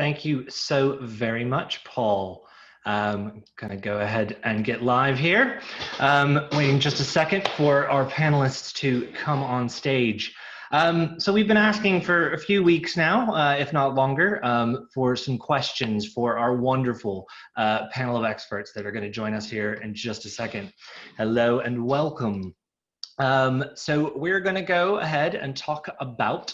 Thank you so very much, Paul. I'm going to go ahead and get live here. Waiting just a second for our panelists to come on stage. So we've been asking for a few weeks now, if not longer, for some questions for our wonderful panel of experts that are going to join us here in just a second. Hello and welcome. So we're going to go ahead and talk about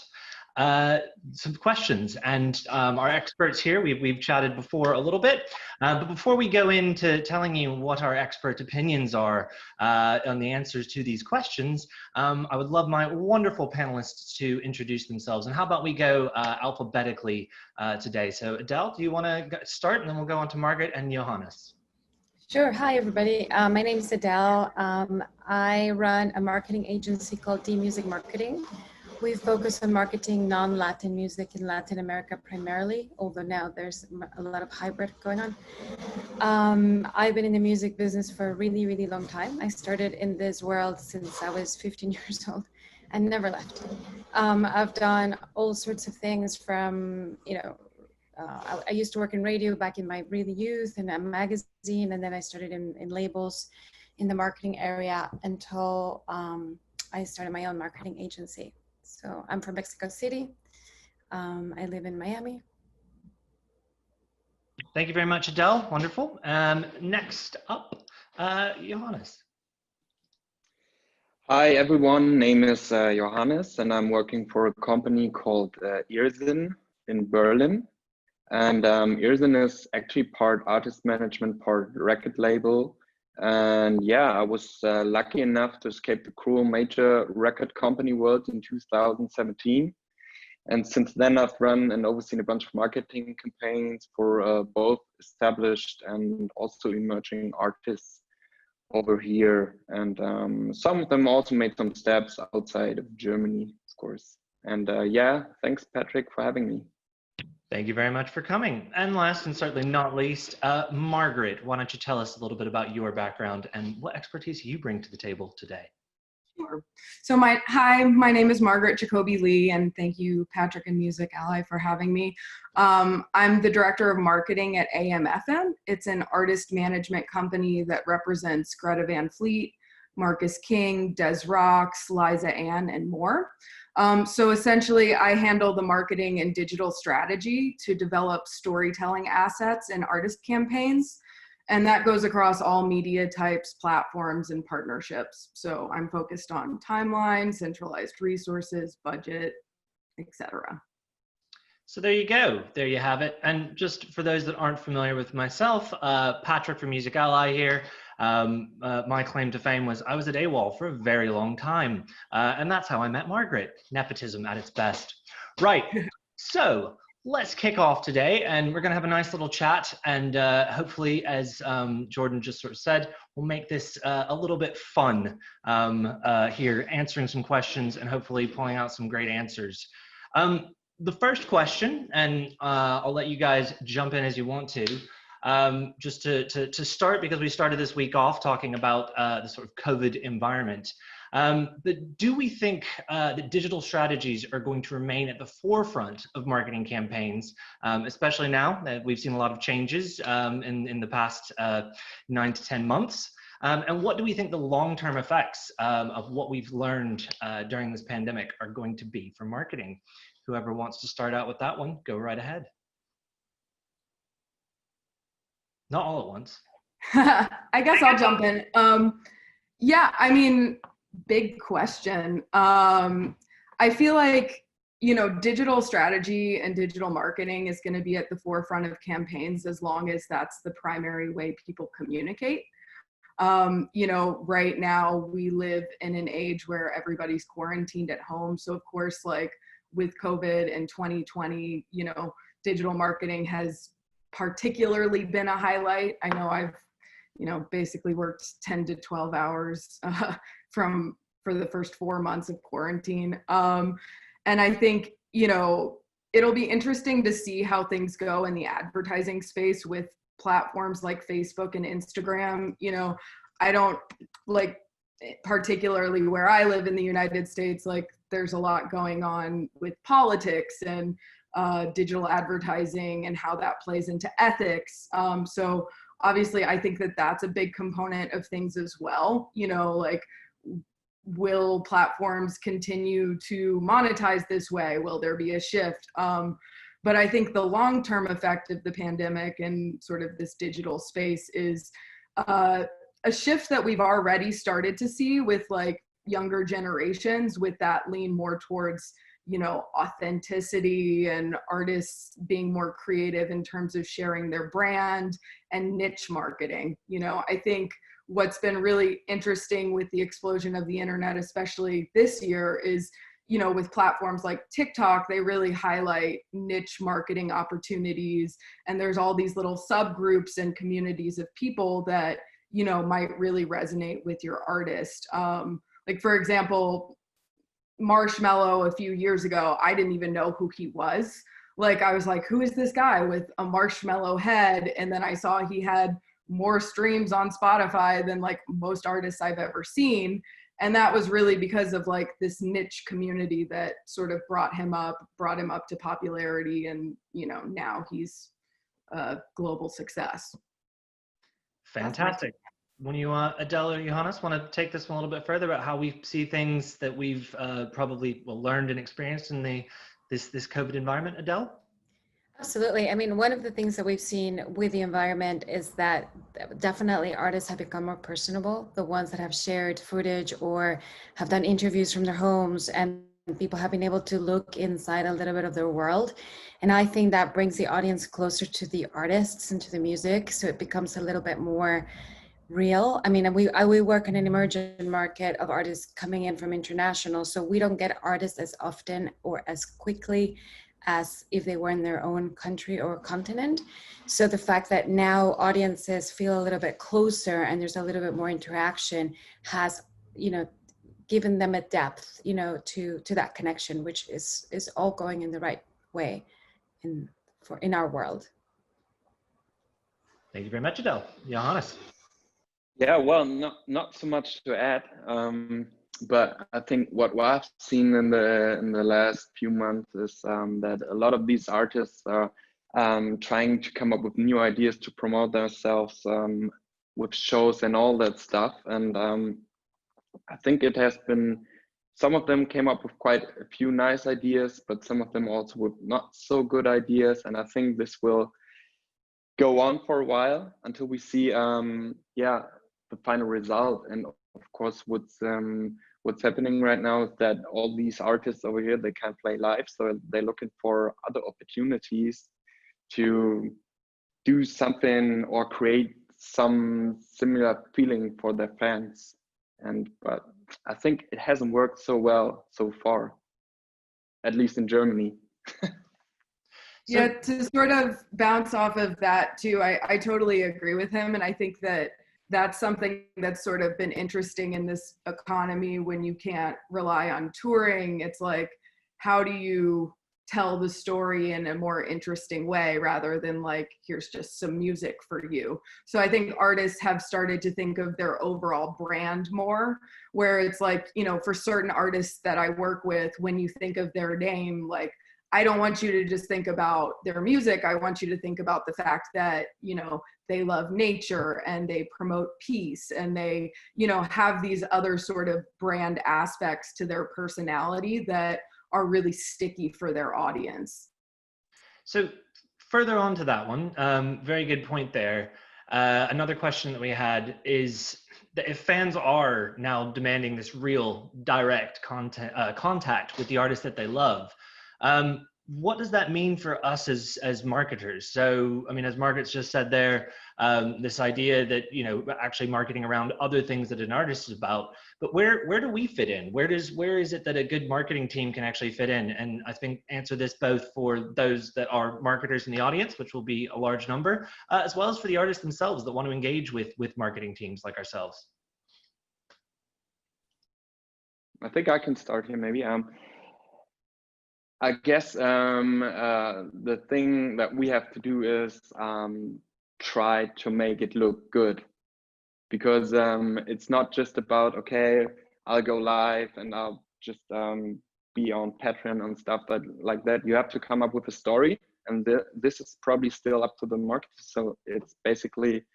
some questions, and our experts here, we've chatted before a little bit, but before we go into telling you what our expert opinions are on the answers to these questions, I would love my wonderful panelists to introduce themselves. And how about we go alphabetically today? So Adel, do you want to start, and then we'll go on to Margaret and Johannes. Sure. Hi, everybody. My name is Adel. I run a marketing agency called D Music Marketing. We focus on marketing non-Latin music in Latin America primarily, although now there's a lot of hybrid going on. I've been in the music business for a really, really long time. I started in this world since I was 15 years old and never left. I've done all sorts of things from, I used to work in radio back in my really youth, in a magazine, and then I started in labels in the marketing area until I started my own marketing agency. So I'm from Mexico City. I live in Miami. Thank you very much, Adel. Wonderful. Next up, Johannes. Hi, everyone. Name is Johannes, and I'm working for a company called IRRSINN in Berlin. And IRRSINN is actually part artist management, part record label. And yeah, I was lucky enough to escape the cruel major record company world in 2017. And since then, I've run and overseen a bunch of marketing campaigns for both established and also emerging artists over here. And some of them also made some steps outside of Germany, of course. And yeah, thanks, Patrick, for having me. Thank you very much for coming. And last and certainly not least, Margaret, why don't you tell us a little bit about your background and what expertise you bring to the table today? Sure. So hi, my name is Margaret Jacobi Lee, and thank you, Patrick and Music Ally, for having me. I'm the director of marketing at AMFM. It's an artist management company that represents Greta Van Fleet, Marcus King, Des Rox, Liza Ann, and more. So essentially, I handle the marketing and digital strategy to develop storytelling assets and artist campaigns. And that goes across all media types, platforms, and partnerships. So I'm focused on timeline, centralized resources, budget, etc. So there you go. There you have it. And just for those that aren't familiar with myself, Patrick from Music Ally here. My claim to fame was I was at AWOL for a very long time. And that's how I met Margaret. Nepotism at its best. Right. So let's kick off today, and we're going to have a nice little chat. And hopefully, as Jordan just sort of said, we'll make this a little bit fun here, answering some questions and hopefully pulling out some great answers. The first question, and I'll let you guys jump in as you want to, just to start, because we started this week off talking about the sort of COVID environment. But do we think that digital strategies are going to remain at the forefront of marketing campaigns, especially now that we've seen a lot of changes in the past 9 to 10 months? And what do we think the long-term effects of what we've learned during this pandemic are going to be for marketing? Whoever wants to start out with that one, go right ahead. Not all at once. I guess I'll jump in. Yeah, I mean, big question. I feel like, digital strategy and digital marketing is going to be at the forefront of campaigns as long as that's the primary way people communicate. Right now we live in an age where everybody's quarantined at home. So of course, like with COVID and 2020, digital marketing has particularly been a highlight. I know I've, basically worked 10 to 12 hours for the first 4 months of quarantine. And I think, it'll be interesting to see how things go in the advertising space with platforms like Facebook and Instagram. I don't particularly where I live in the United States, like there's a lot going on with politics and digital advertising and how that plays into ethics. So obviously, I think that that's a big component of things as well. You know, like, will platforms continue to monetize this way? Will there be a shift? But I think the long-term effect of the pandemic and sort of this digital space is a shift that we've already started to see with like younger generations, with that lean more towards, you know, authenticity and artists being more creative in terms of sharing their brand and niche marketing. You know, I think what's been really interesting with the explosion of the internet, especially this year, is, you know, with platforms like TikTok, they really highlight niche marketing opportunities. And there's all these little subgroups and communities of people that, you know, might really resonate with your artist. Like, for example, Marshmello a few years ago, I didn't even know who he was. Like, I was like, who is this guy with a marshmallow head? And then I saw he had more streams on Spotify than like most artists I've ever seen. And that was really because of like this niche community that sort of brought him up to popularity. And, you know, now he's a global success. Fantastic. When you, Adel or Johannes, want to take this one a little bit further about how we see things that we've probably learned and experienced in this COVID environment, Adel? Absolutely. I mean, one of the things that we've seen with the environment is that definitely artists have become more personable. The ones that have shared footage or have done interviews from their homes, and people have been able to look inside a little bit of their world. And I think that brings the audience closer to the artists and to the music. So it becomes a little bit more real. I mean, we work in an emerging market of artists coming in from international. So we don't get artists as often or as quickly as if they were in their own country or continent. So the fact that now audiences feel a little bit closer and there's a little bit more interaction has, you know, given them a depth, you know, to that connection, which is all going in the right way in our world. Thank you very much, Adel. Johannes. Yeah, well, not so much to add, but I think what I've seen in the last few months is that a lot of these artists are trying to come up with new ideas to promote themselves with shows and all that stuff. And I think it has been, some of them came up with quite a few nice ideas, but some of them also with not so good ideas. And I think this will go on for a while until we see, the final result. And of course, what's happening right now is that all these artists over here, they can't play live, so they're looking for other opportunities to do something or create some similar feeling for their fans. But I think it hasn't worked so well so far, at least in Germany. Yeah, to sort of bounce off of that too, I totally agree with him. And I think that that's something that's sort of been interesting in this economy when you can't rely on touring. It's like, how do you tell the story in a more interesting way rather than like, here's just some music for you. So I think artists have started to think of their overall brand more, where it's like, you know, for certain artists that I work with, when you think of their name, like, I don't want you to just think about their music. I want you to think about the fact that, you know, they love nature and they promote peace and they, you know, have these other sort of brand aspects to their personality that are really sticky for their audience. So further on to that one, very good point there. Another question that we had is that if fans are now demanding this real direct contact with the artist that they love, what does that mean for us as marketers? So, I mean, as Margaret's just said there, this idea that, you know, actually marketing around other things that an artist is about, but where do we fit in? Where is it that a good marketing team can actually fit in? And I think answer this both for those that are marketers in the audience, which will be a large number, as well as for the artists themselves that want to engage with marketing teams like ourselves. I think I can start here maybe. I guess the thing that we have to do is try to make it look good, because it's not just about, okay, I'll go live and I'll just be on Patreon and stuff, but like that, you have to come up with a story, and this is probably still up to the market. So it's basically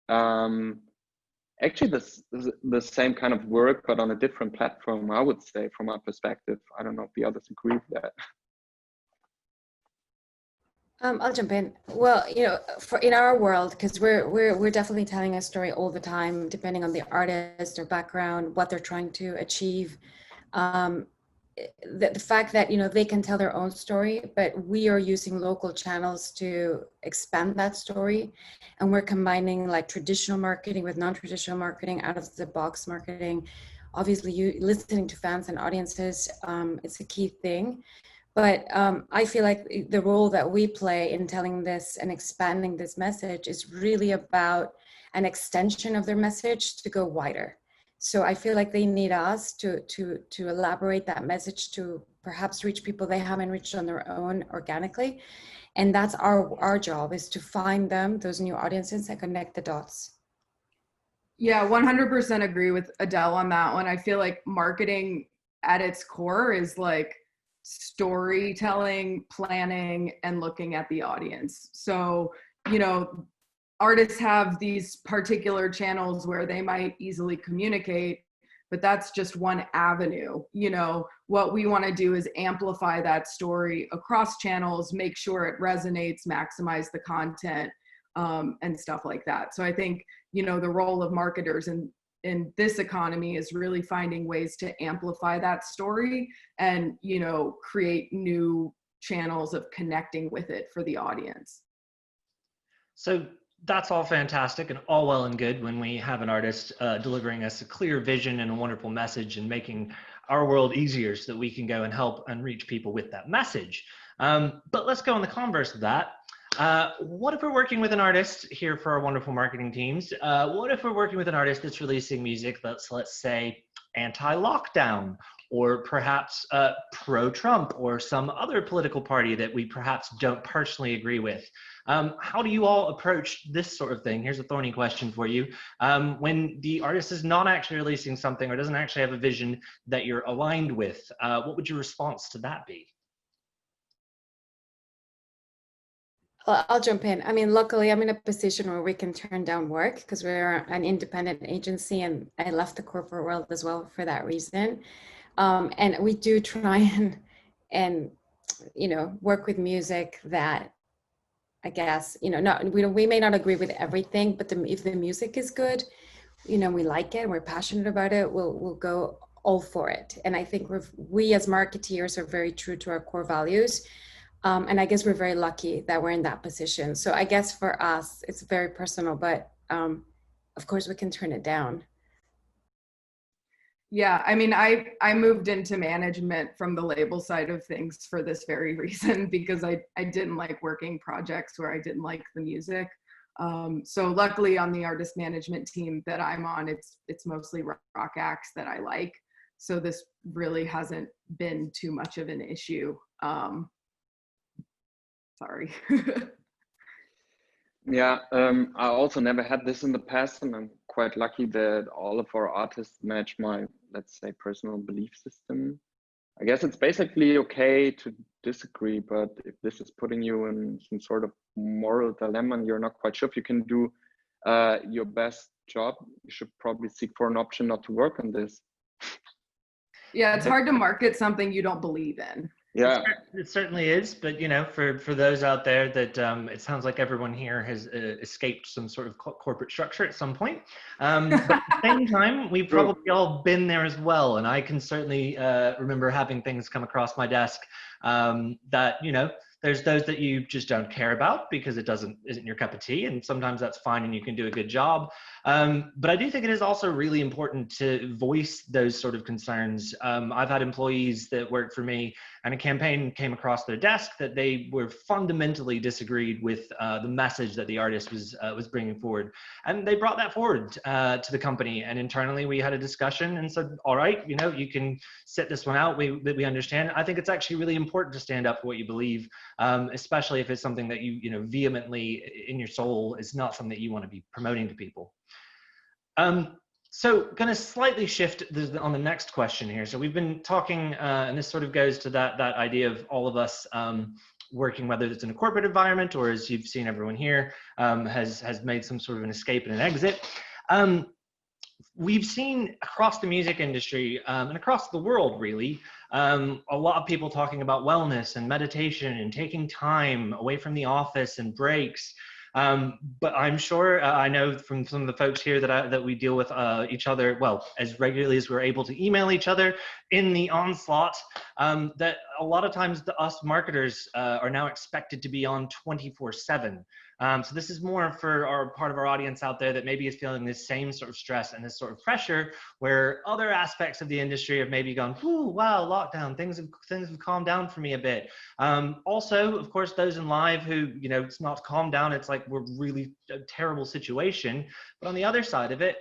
actually the same kind of work, but on a different platform, I would say, from our perspective. I don't know if the others agree with that. I'll jump in. Well, you know, in our world, because we're definitely telling a story all the time, depending on the artist, their background, what they're trying to achieve. The fact that, you know, they can tell their own story, but we are using local channels to expand that story, and we're combining like traditional marketing with non-traditional marketing, out of the box marketing. Obviously, you listening to fans and audiences, it's a key thing. But I feel like the role that we play in telling this and expanding this message is really about an extension of their message to go wider. So I feel like they need us to elaborate that message to perhaps reach people they haven't reached on their own organically. And that's our job, is to find them, those new audiences, and connect the dots. Yeah, 100% agree with Adele on that one. I feel like marketing at its core is like storytelling, planning, and looking at the audience. So, you know, artists have these particular channels where they might easily communicate, but that's just one avenue. You know, what we want to do is amplify that story across channels, make sure it resonates, maximize the content, and stuff like that. So I think, you know, the role of marketers in this economy is really finding ways to amplify that story and, you know, create new channels of connecting with it for the audience. So that's all fantastic and all well and good when we have an artist delivering us a clear vision and a wonderful message and making our world easier so that we can go and help and reach people with that message. But let's go on the converse of that. What if we're working with an artist here for our wonderful marketing teams? What if we're working with an artist that's releasing music that's, let's say, anti-lockdown, or perhaps pro-Trump, or some other political party that we perhaps don't personally agree with? How do you all approach this sort of thing? Here's a thorny question for you. When the artist is not actually releasing something or doesn't actually have a vision that you're aligned with, what would your response to that be? Well, I'll jump in. I mean, luckily, I'm in a position where we can turn down work because we're an independent agency, and I left the corporate world as well for that reason. And we do try and you know, work with music that, I guess, you know, we may not agree with everything, but if the music is good, you know, we like it, we're passionate about it, we'll go all for it. And I think we as marketeers are very true to our core values. And I guess we're very lucky that we're in that position. So I guess for us, it's very personal, but of course we can turn it down. Yeah, I mean, I moved into management from the label side of things for this very reason, because I didn't like working projects where I didn't like the music. So luckily on the artist management team that I'm on, it's mostly rock acts that I like. So this really hasn't been too much of an issue. Sorry. Yeah, I also never had this in the past, and I'm quite lucky that all of our artists match my, let's say, personal belief system. I guess it's basically okay to disagree, but if this is putting you in some sort of moral dilemma and you're not quite sure if you can do your best job, you should probably seek for an option not to work on this. Yeah, it's hard to market something you don't believe in. Yeah, it certainly is. But, you know, for those out there that it sounds like everyone here has escaped some sort of corporate structure at some point. But at the same time, we've probably all been there as well. And I can certainly remember having things come across my desk that, you know, there's those that you just don't care about because it isn't your cup of tea, and sometimes that's fine and you can do a good job. But I do think it is also really important to voice those sort of concerns. I've had employees that worked for me, and a campaign came across their desk that they were fundamentally disagreed with the message that the artist was bringing forward, and they brought that forward to the company. And internally, we had a discussion and said, "All right, you know, you can sit this one out. We understand." I think it's actually really important to stand up for what you believe. Especially if it's something that you know, vehemently in your soul is not something that you want to be promoting to people. So going to slightly shift on the next question here. So we've been talking, and this sort of goes to that idea of all of us working, whether it's in a corporate environment or, as you've seen everyone here, has made some sort of an escape and an exit. We've seen across the music industry and across the world, really, a lot of people talking about wellness and meditation and taking time away from the office and breaks. But I'm sure, I know from some of the folks here that we deal with each other, well, as regularly as we're able to email each other in the onslaught, that a lot of times us marketers are now expected to be on 24/7. So this is more for our part of our audience out there that maybe is feeling this same sort of stress and this sort of pressure, where other aspects of the industry have maybe gone, "Ooh, wow, lockdown, things have calmed down for me a bit." Also, of course, those in live who, you know, it's not calmed down, it's like we're really a terrible situation. But on the other side of it,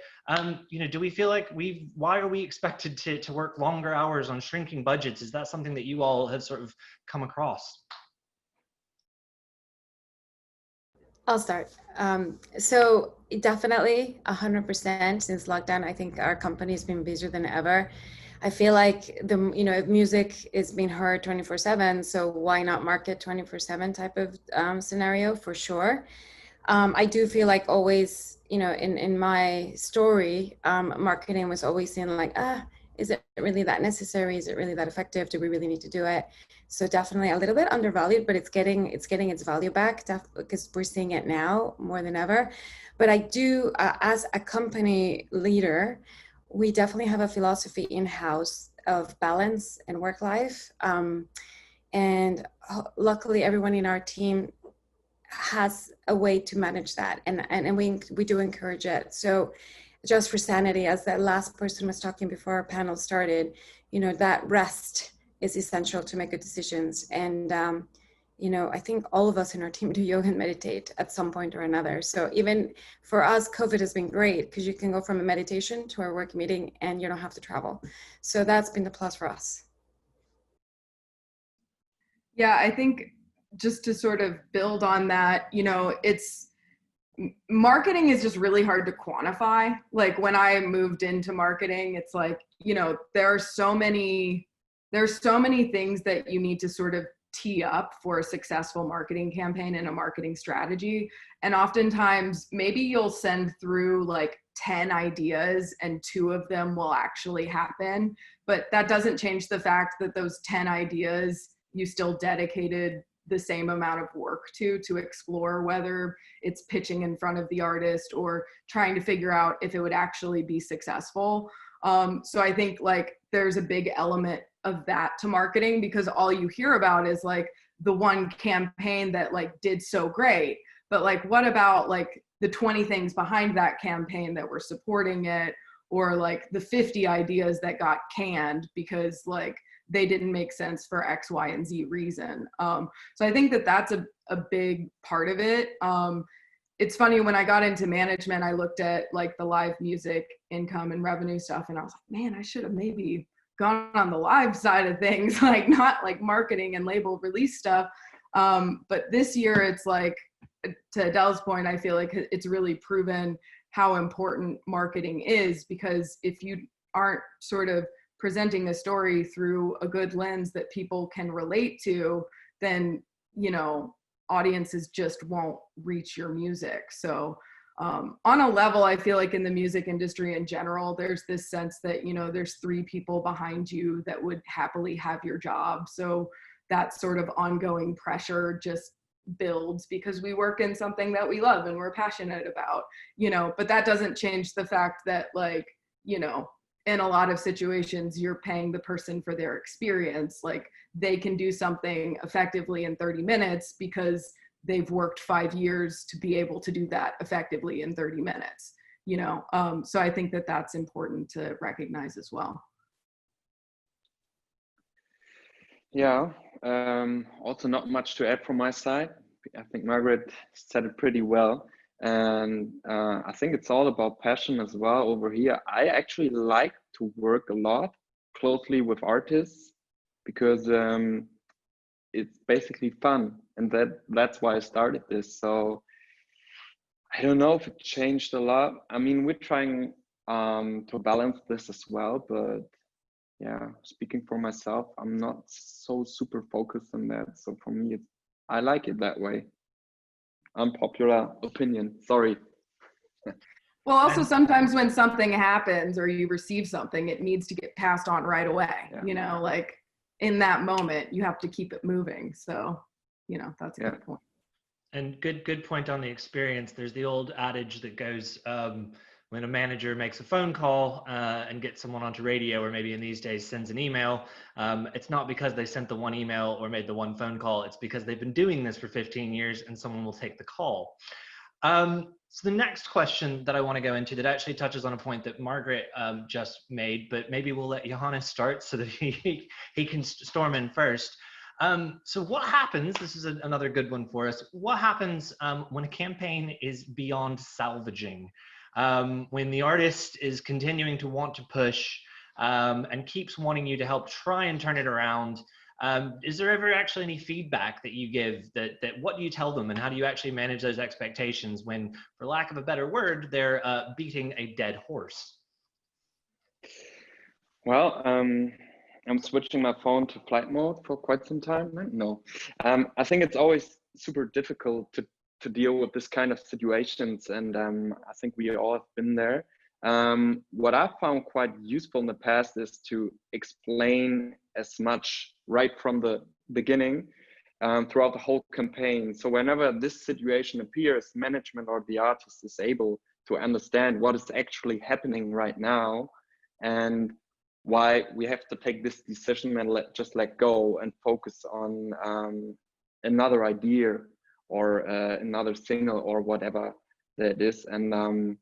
you know, do we feel like why are we expected to work longer hours on shrinking budgets? Is that something that you all have sort of come across? I'll start. So definitely 100% since lockdown, I think our company's been busier than ever. I feel like music is being heard 24/7, so why not market 24/7 type of scenario for sure. I do feel like always, you know, in my story, marketing was always seen like, is it really that necessary? Is it really that effective? Do we really need to do it? So definitely a little bit undervalued, but it's getting its value back because we're seeing it now more than ever. But I do, as a company leader, we definitely have a philosophy in-house of balance and work life. And luckily everyone in our team has a way to manage that, and we do encourage it. So just for sanity, as the last person was talking before our panel started, you know, that rest is essential to make good decisions. And you know, I think all of us in our team do yoga and meditate at some point or another. So even for us, COVID has been great because you can go from a meditation to our work meeting and you don't have to travel. So that's been the plus for us. Yeah, I think just to sort of build on that, you know, marketing is just really hard to quantify. Like when I moved into marketing, it's like, you know, there's so many things that you need to sort of tee up for a successful marketing campaign and a marketing strategy. And oftentimes maybe you'll send through like 10 ideas and 2 of them will actually happen. But that doesn't change the fact that those 10 ideas you still dedicated the same amount of work to explore whether it's pitching in front of the artist or trying to figure out if it would actually be successful. So I think like there's a big element of that to marketing, because all you hear about is like the one campaign that like did so great, but like what about like the 20 things behind that campaign that were supporting it, or like the 50 ideas that got canned because like they didn't make sense for X, Y, and Z reason. So I think that that's a big part of it. It's funny, when I got into management, I looked at like the live music income and revenue stuff, and I was like, man, I should have maybe gone on the live side of things, like not like marketing and label release stuff. But this year it's like, to Adel's point, I feel like it's really proven how important marketing is, because if you aren't sort of presenting a story through a good lens that people can relate to, then, you know, audiences just won't reach your music. So on a level, I feel like in the music industry in general, there's this sense that, you know, there's 3 people behind you that would happily have your job. So that sort of ongoing pressure just builds because we work in something that we love and we're passionate about, you know, but that doesn't change the fact that, like, you know, in a lot of situations, you're paying the person for their experience. Like, they can do something effectively in 30 minutes because they've worked 5 years to be able to do that effectively in 30 minutes, you know? So I think that that's important to recognize as well. Yeah, also not much to add from my side. I think Margaret said it pretty well. And I think it's all about passion as well over here. I actually like to work a lot closely with artists because it's basically fun, and that's why I started this. So I don't know if it changed a lot. I mean, we're trying to balance this as well. But yeah, speaking for myself, I'm not so super focused on that. So for me, I like it that way. Unpopular opinion, sorry. Well, also sometimes when something happens or you receive something, it needs to get passed on right away. Yeah. You know, like in that moment, you have to keep it moving. So, you know, that's a good point. And good point on the experience. There's the old adage that goes, when a manager makes a phone call and gets someone onto radio, or maybe in these days sends an email, it's not because they sent the one email or made the one phone call. It's because they've been doing this for 15 years and someone will take the call. So the next question that I want to go into that actually touches on a point that Margaret just made, but maybe we'll let Johannes start so that he can storm in first. So what happens, this is another good one for us, what happens when a campaign is beyond salvaging? When the artist is continuing to want to push and keeps wanting you to help try and turn it around, is there ever actually any feedback that you give, that what do you tell them, and how do you actually manage those expectations when, for lack of a better word, they're beating a dead horse? Well, I'm switching my phone to flight mode for quite some time. No, I think it's always super difficult to deal with this kind of situations, and I think we all have been there. What I found quite useful in the past is to explain as much right from the beginning throughout the whole campaign. So whenever this situation appears, management or the artist is able to understand what is actually happening right now and why we have to take this decision and just let go and focus on another idea or another single or whatever that is. And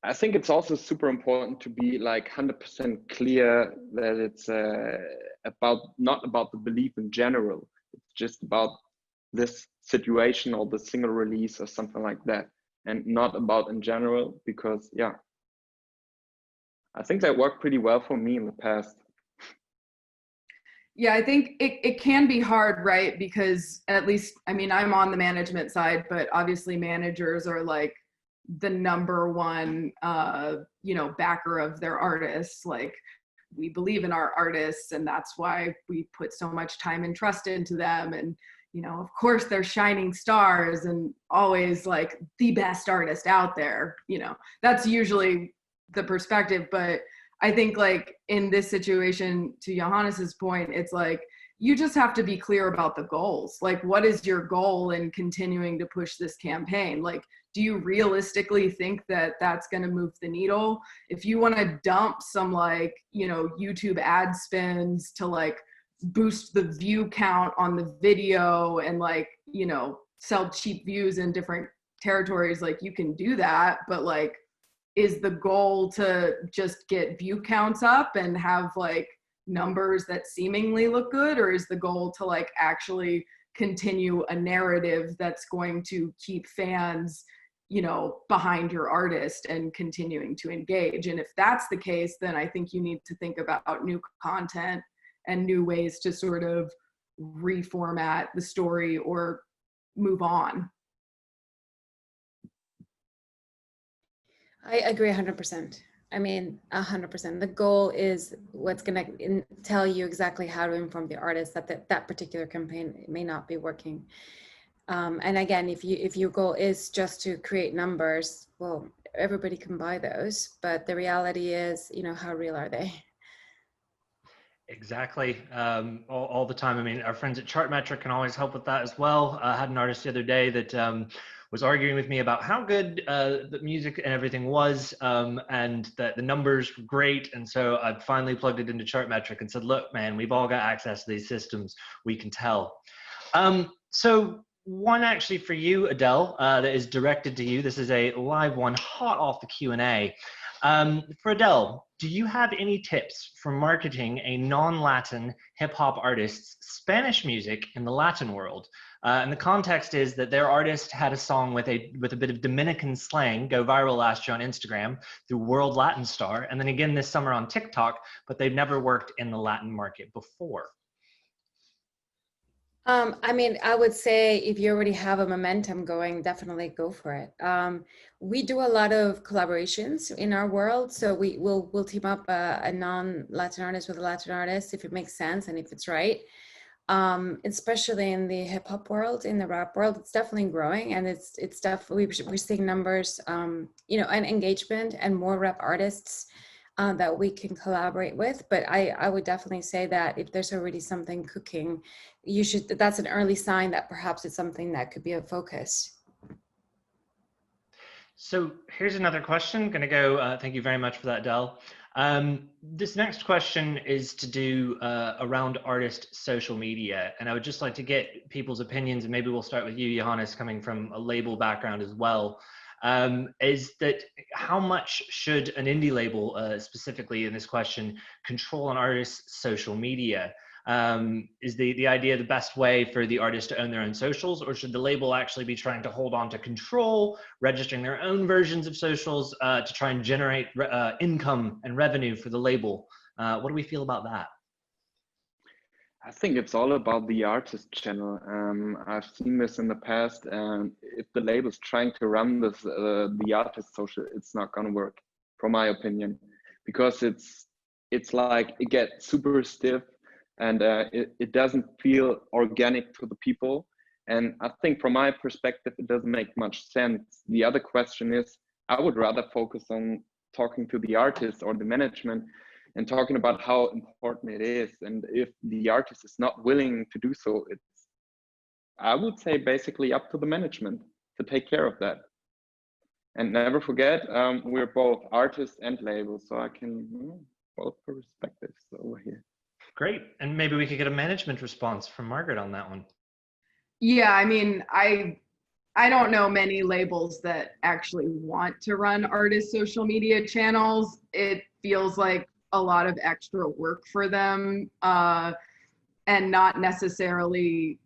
I think it's also super important to be like 100% clear that it's not about the belief in general. It's just about this situation or the single release or something like that, and not about in general, because yeah, I think that worked pretty well for me in the past. Yeah, I think it can be hard, right? Because at least, I mean, I'm on the management side, but obviously managers are like the number one, you know, backer of their artists. Like, we believe in our artists, and that's why we put so much time and trust into them. And, you know, of course they're shining stars and always like the best artist out there. You know, that's usually the perspective. But I think like in this situation, to Johannes's point, it's like, you just have to be clear about the goals. Like, what is your goal in continuing to push this campaign? Like, do you realistically think that that's going to move the needle? If you want to dump some like, you know, YouTube ad spends to like boost the view count on the video and like, you know, sell cheap views in different territories, like you can do that. But like, is the goal to just get view counts up and have like numbers that seemingly look good? Or is the goal to like actually continue a narrative that's going to keep fans, you know, behind your artist and continuing to engage? And if that's the case, then I think you need to think about new content and new ways to sort of reformat the story or move on. I agree 100%. I mean, 100%. The goal is what's going to tell you exactly how to inform the artist that that particular campaign may not be working. And again, if your goal is just to create numbers, well, everybody can buy those. But the reality is, you know, how real are they? Exactly. All the time. I mean, our friends at Chartmetric can always help with that as well. I had an artist the other day that was arguing with me about how good the music and everything was, and that the numbers were great. And so I finally plugged it into Chartmetric and said, look, man, we've all got access to these systems. We can tell. So one actually for you, Adel, that is directed to you. This is a live one, hot off the Q&A. For Adel, do you have any tips for marketing a non-Latin hip-hop artist's Spanish music in the Latin world? And the context is that their artist had a song with a bit of Dominican slang go viral last year on Instagram through World Latin Star, and then again this summer on TikTok, but they've never worked in the Latin market before. I mean, I would say if you already have a momentum going, definitely go for it. We do a lot of collaborations in our world, so we'll team up a non-Latin artist with a Latin artist if it makes sense and if it's right. Especially in the hip hop world, in the rap world, it's definitely growing, and it's definitely we're seeing numbers, you know, and engagement and more rap artists that we can collaborate with. But I would definitely say that if there's already something cooking, you should, that's an early sign that perhaps it's something that could be a focus. So here's another question. Going to go, thank you very much for that, Adel. This next question is to do around artist social media. And I would just like to get people's opinions, and maybe we'll start with you, Johannes, coming from a label background as well. Is that how much should an indie label, specifically in this question, control an artist's social media? Is the idea the best way for the artist to own their own socials, or should the label actually be trying to hold on to control, registering their own versions of socials to try and generate income and revenue for the label? What do we feel about that? I think it's all about the artist channel. I've seen this in the past, and if the label's trying to run this, the artist social, it's not gonna work, from my opinion, because it's like it gets super stiff, and it doesn't feel organic to the people. And I think from my perspective, it doesn't make much sense. The other question is, I would rather focus on talking to the artist or the management and talking about how important it is. And if the artist is not willing to do so, it's, I would say, basically up to the management to take care of that. And never forget, we're both artists and labels, so I can, both perspectives over here. Great. And maybe we could get a management response from Margaret on that one. Yeah, I mean, I don't know many labels that actually want to run artist social media channels. It feels like a lot of extra work for them, and not necessarily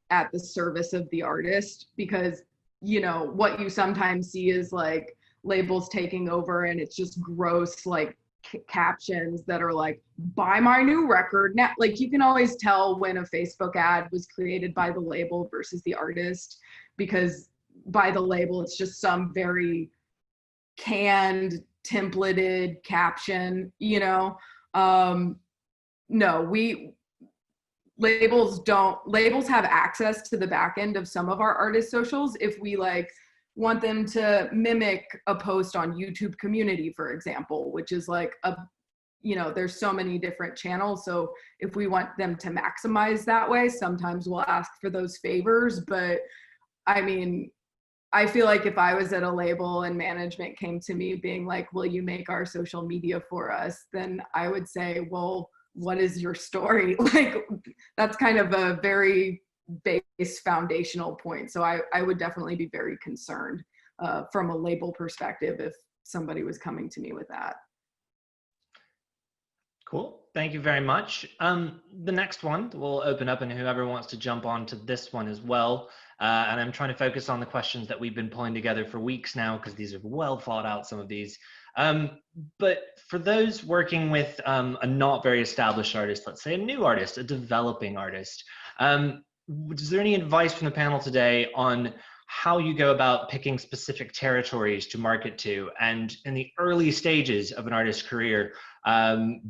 at the service of the artist, because, you know, what you sometimes see is like labels taking over and it's just gross, like captions that are like, buy my new record now. Like, you can always tell when a Facebook ad was created by the label versus the artist, because by the label it's just some very canned, templated caption, you know. No, labels have access to the back end of some of our artist socials if we like want them to mimic a post on YouTube Community, for example, which is like a, you know, there's so many different channels. So if we want them to maximize that way, sometimes we'll ask for those favors. But I mean, I feel like if I was at a label and management came to me being like, will you make our social media for us? Then I would say, well, what is your story? Like, that's kind of a very base foundational point. So I would definitely be very concerned from a label perspective if somebody was coming to me with that. Cool. Thank you very much. The next one we'll open up, and whoever wants to jump on to this one as well. And I'm trying to focus on the questions that we've been pulling together for weeks now, because these are well thought out, some of these. But for those working with a not very established artist, let's say a new artist, a developing artist, is there any advice from the panel today on how you go about picking specific territories to market to? And in the early stages of an artist's career,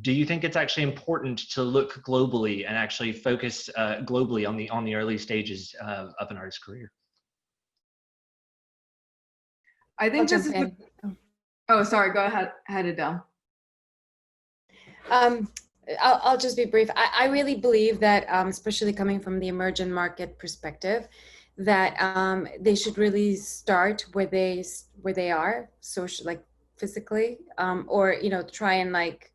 do you think it's actually important to look globally and actually focus globally on the early stages of an artist's career? I think this is oh, sorry, go ahead, Adel. I'll just be brief. I really believe that, especially coming from the emerging market perspective, that they should really start where they are, social, like physically, or, you know, try and like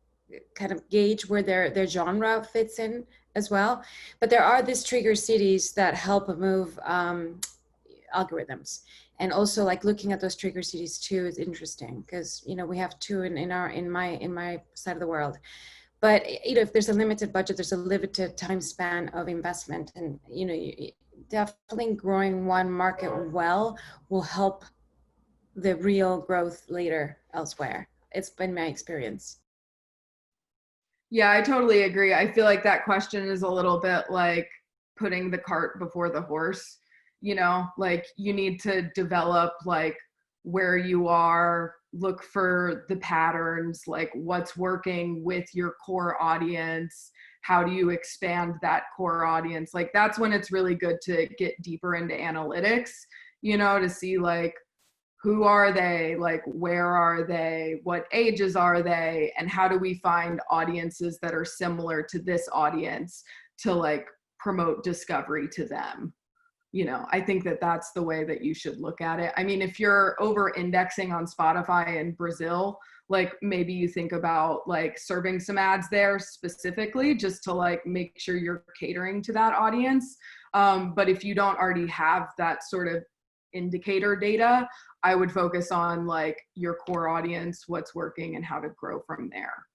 kind of gauge where their genre fits in as well. But there are these trigger cities that help move algorithms. And also, like, looking at those trigger cities too is interesting, because, you know, we have two in my side of the world. But, you know, if there's a limited budget, there's a limited time span of investment, and, you know, definitely growing one market well will help the real growth later elsewhere. It's been my experience. Yeah, I totally agree. I feel like that question is a little bit like putting the cart before the horse, you know, like you need to develop like where you are, look for the patterns, like what's working with your core audience, how do you expand that core audience? Like that's when it's really good to get deeper into analytics, you know, to see like who are they, like where are they, what ages are they, and how do we find audiences that are similar to this audience to like promote discovery to them. You know, I think that that's the way that you should look at it. I mean, if you're over indexing on Spotify in Brazil, like maybe you think about like serving some ads there specifically just to like make sure you're catering to that audience. But if you don't already have that sort of indicator data, I would focus on like your core audience, what's working, and how to grow from there.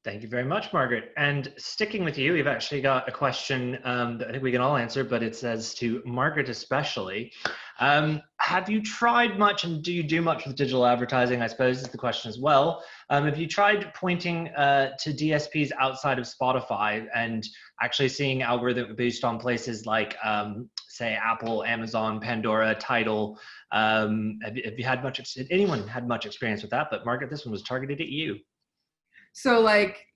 Thank you very much, Margaret. And sticking with you, we've actually got a question that I think we can all answer, but it says to Margaret especially. Have you tried much, and do you do much with digital advertising, I suppose is the question as well. Have you tried pointing to DSPs outside of Spotify and actually seeing algorithm boost on places like, say, Apple, Amazon, Pandora, Tidal? Have you had much, anyone had much experience with that? But Margaret, this one was targeted at you. So like,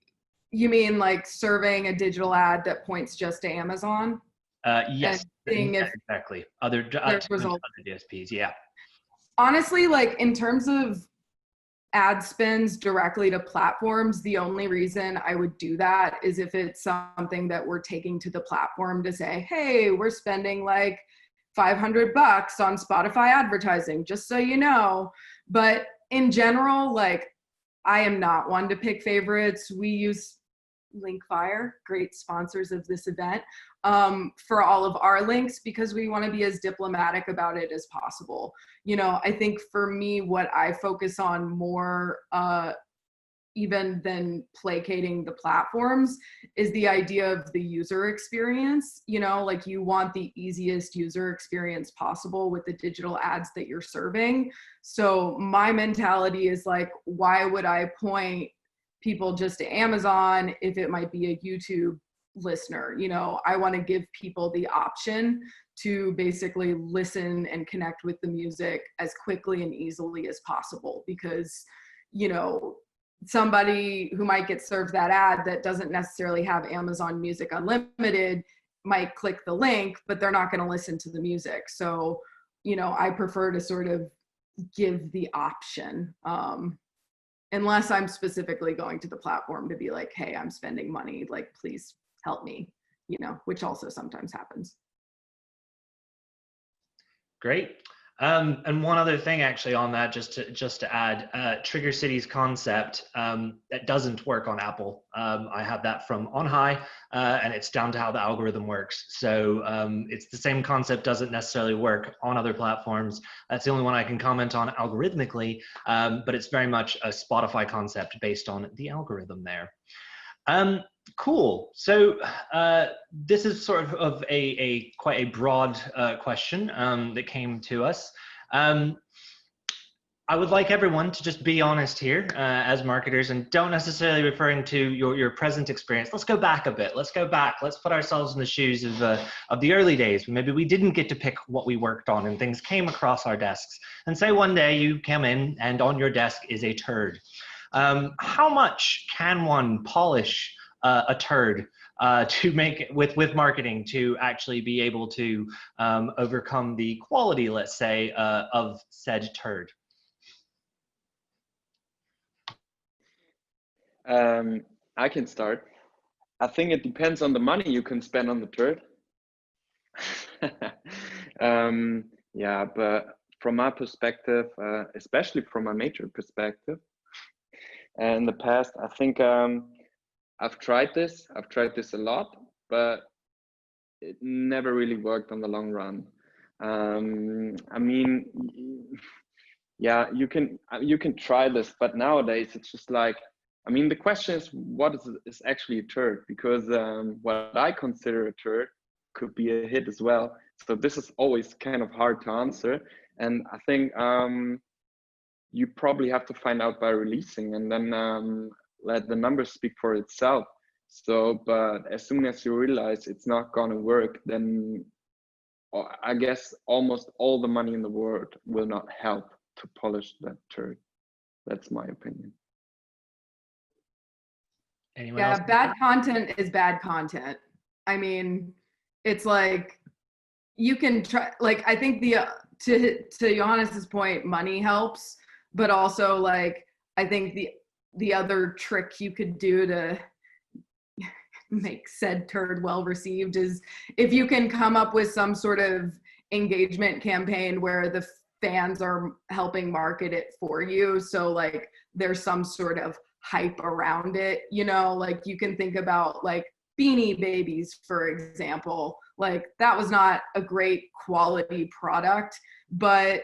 you mean like serving a digital ad that points just to Amazon? Yes, if exactly. Other DSPs, yeah. Honestly, like in terms of ad spends directly to platforms, the only reason I would do that is if it's something that we're taking to the platform to say, hey, we're spending like $500 on Spotify advertising, just so you know. But in general, like, I am not one to pick favorites. We use Linkfire, great sponsors of this event, for all of our links because we want to be as diplomatic about it as possible. You know, I think for me, what I focus on more even than placating the platforms is the idea of the user experience. You know, like you want the easiest user experience possible with the digital ads that you're serving. So my mentality is like, why would I point people just to Amazon if it might be a YouTube listener? You know, I want to give people the option to basically listen and connect with the music as quickly and easily as possible because, you know, somebody who might get served that ad that doesn't necessarily have Amazon Music Unlimited might click the link, but they're not going to listen to the music. So, you know, I prefer to sort of give the option, unless I'm specifically going to the platform to be like, hey, I'm spending money, like, please help me, you know, which also sometimes happens. Great. And one other thing actually on that, just to add, Trigger City's concept, that doesn't work on Apple. I have that from On High, and it's down to how the algorithm works. So it's the same concept, doesn't necessarily work on other platforms. That's the only one I can comment on algorithmically, but it's very much a Spotify concept based on the algorithm there. Cool. So this is sort of a quite a broad question that came to us. I would like everyone to just be honest here as marketers and don't necessarily referring to your present experience. Let's go back a bit. Let's go back. Let's put ourselves in the shoes of the early days when maybe we didn't get to pick what we worked on and things came across our desks. And say one day you come in and on your desk is a turd. How much can one polish a turd to make it with marketing to actually be able to overcome the quality, let's say, of said turd? I can start. I think it depends on the money you can spend on the turd. Yeah, but from my perspective, especially from a major perspective, in the past, I think I've tried this a lot, but it never really worked on the long run. I mean, yeah, you can try this, but nowadays it's just like, I mean, the question is, what is actually a turd? Because what I consider a turd could be a hit as well. So this is always kind of hard to answer. And I think you probably have to find out by releasing and then let the numbers speak for itself. So, but as soon as you realize it's not gonna work, then I guess almost all the money in the world will not help to polish that turd. That's my opinion. Anyone else? Yeah, bad content is bad content. I mean, it's like, you can try, like, I think to Johannes's point, money helps, but also like, I think the other trick you could do to make said turd well received is if you can come up with some sort of engagement campaign where the fans are helping market it for you. So like there's some sort of hype around it, you know, like you can think about like Beanie Babies, for example. Like that was not a great quality product, but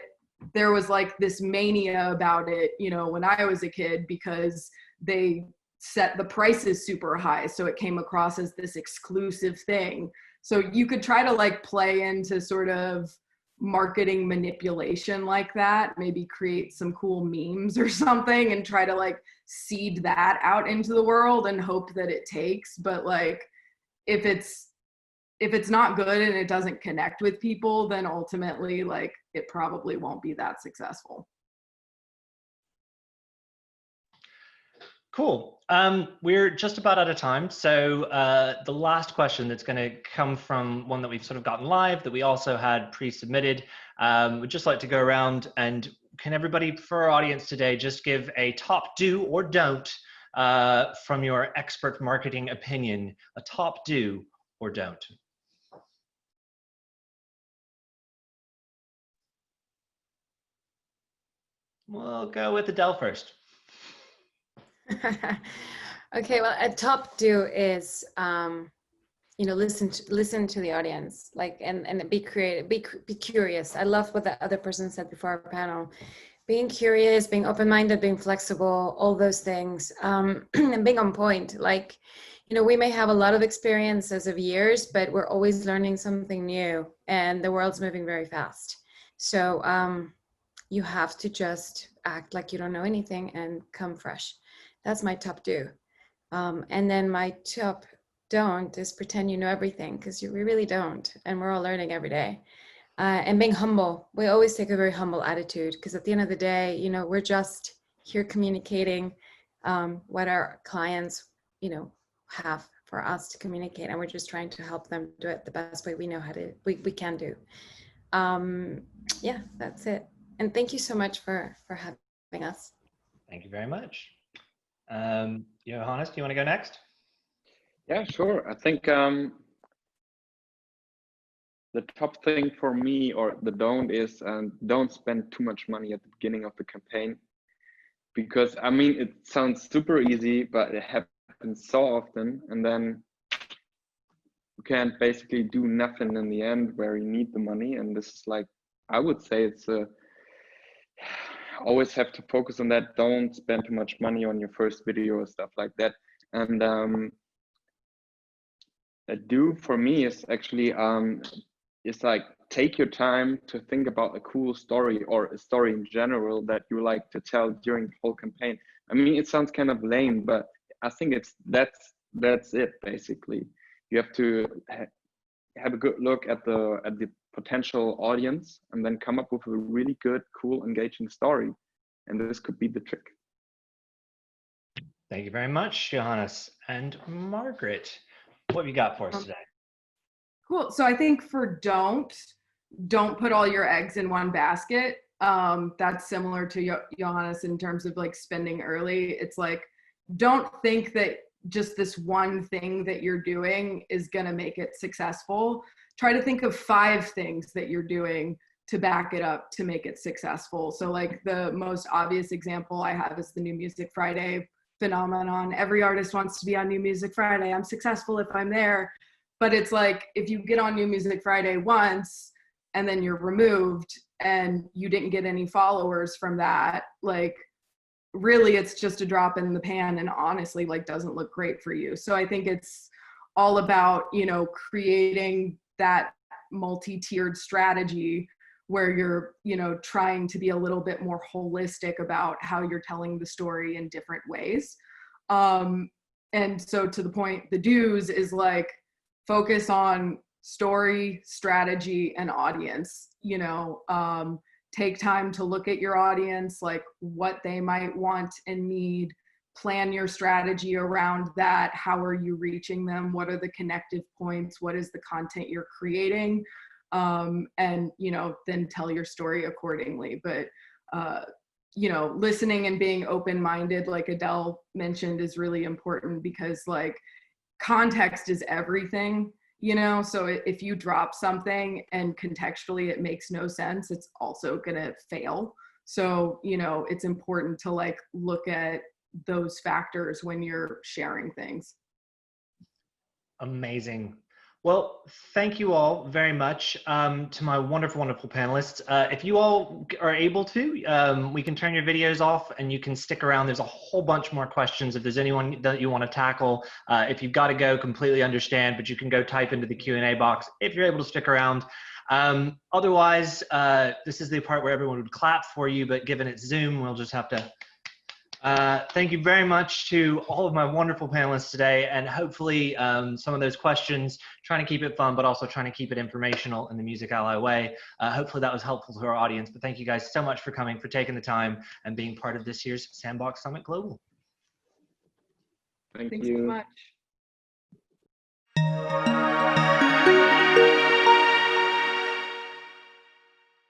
there was like this mania about it, you know, when I was a kid, because they set the prices super high, so it came across as this exclusive thing. So you could try to like play into sort of marketing manipulation like that, maybe create some cool memes or something and try to like seed that out into the world and hope that it takes. But like if it's not good and it doesn't connect with people, then ultimately like it probably won't be that successful. Cool. We're just about out of time. So the last question that's going to come from one that we've sort of gotten live that we also had pre-submitted. We'd just like to go around and can everybody for our audience today just give a top do or don't from your expert marketing opinion, a top do or don't. We'll go with Adel first. Okay, well, a top do is, you know, listen to the audience, like, and be creative, be curious. I love what the other person said before our panel. Being curious, being open-minded, being flexible, all those things, and being on point. Like, you know, we may have a lot of experience as of years, but we're always learning something new, and the world's moving very fast. So you have to just act like you don't know anything and come fresh. That's my top do. And then my top don't is pretend you know everything, because we really don't. And we're all learning every day. And being humble. We always take a very humble attitude, because at the end of the day, you know, we're just here communicating what our clients, you know, have for us to communicate. And we're just trying to help them do it the best way we know how to, we can do. Yeah, that's it. And thank you so much for having us. Thank you very much. Johannes, do you want to go next? Yeah, sure. I think the top thing for me, or the don't, is don't spend too much money at the beginning of the campaign, because I mean, it sounds super easy, but it happens so often, and then you can't basically do nothing in the end where you need the money. And this is like, I would say it's always have to focus on that. Don't spend too much money on your first video or stuff like that. And a do for me is actually it's like, take your time to think about a cool story or a story in general that you like to tell during the whole campaign. I mean, it sounds kind of lame, but I think that's it basically. You have to have a good look at the potential audience and then come up with a really good, cool, engaging story. And this could be the trick. Thank you very much, Johannes. And Margaret, what have you got for us today? Cool. So I think for don't put all your eggs in one basket. That's similar to Johannes in terms of like spending early. It's like, don't think that just this one thing that you're doing is going to make it successful. Try to think of 5 things that you're doing to back it up to make it successful. So like the most obvious example I have is the New Music Friday phenomenon. Every artist wants to be on New Music Friday. I'm successful if I'm there. But it's like, if you get on New Music Friday once and then you're removed and you didn't get any followers from that, like really it's just a drop in the pan, and honestly like doesn't look great for you. So I think it's all about, you know, creating that multi-tiered strategy where you're, you know, trying to be a little bit more holistic about how you're telling the story in different ways. And so to the point, the do's is like focus on story, strategy, and audience. You know, take time to look at your audience, like what they might want and need. Plan your strategy around that. How are you reaching them? What are the connective points? What is the content you're creating? And, you know, then tell your story accordingly. But, you know, listening and being open-minded, like Adel mentioned, is really important, because like context is everything, you know? So if you drop something and contextually it makes no sense, it's also gonna fail. So, you know, it's important to like look at those factors when you're sharing things. Amazing. Well, thank you all very much to my wonderful, wonderful panelists. If you all are able to, we can turn your videos off and you can stick around. There's a whole bunch more questions if there's anyone that you want to tackle. If you've got to go, completely understand, but you can go type into the Q&A box if you're able to stick around. Otherwise, this is the part where everyone would clap for you, but given it's Zoom, we'll just have to thank you very much to all of my wonderful panelists today, and hopefully some of those questions, trying to keep it fun, but also trying to keep it informational in the Music Ally way. Hopefully that was helpful to our audience, but thank you guys so much for coming, for taking the time and being part of this year's Sandbox Summit Global. Thank Thanks you so much.